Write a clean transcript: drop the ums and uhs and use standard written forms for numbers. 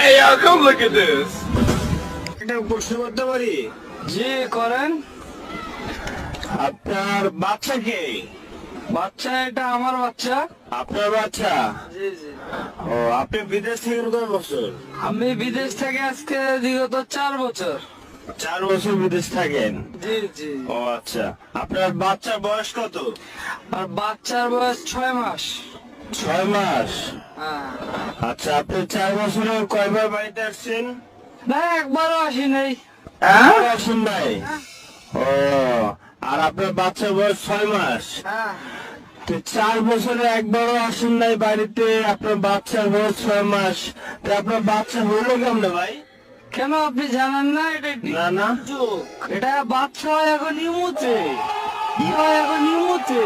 Hey, y'all, come look at this. একটা প্রশ্ন করতে পারি? জি করেন। আপনার বাচ্চা কে? বাচ্চা এটা আমার বাচ্চা। আপনার বাচ্চা? জি জি। ও, আপনি বিদেশ থেকে কয় বছর? আমি বিদেশ থেকে আজকে বিগত 4 বছর। 4 বছর বিদেশ থাকেন? জি জি। ও আচ্ছা, আপনার বাচ্চার বয়স কত? আর বাচ্চার বয়স 6 মাস। 6 মাস? হ্যাঁ। আচ্ছা, আপনি 4 বছরে কয়বার বাড়িতে আসছেন? না একবারও আসি নাই। একবারও আসেন নাই? ও, আর আপনার বাচ্চার বয়স 6 মাস? হ্যাঁ। তো 4 বছরে একবারও আসেন নাই বাড়িতে, আপনার বাচ্চার বয়স 6 মাস, তো আপনার বাচ্চা হলো কেমনে ভাই? কেন আপনি জানেন না এটা? না না। এটা বাচ্চা হয় এখন ইমুতে। এখন ইমুতে।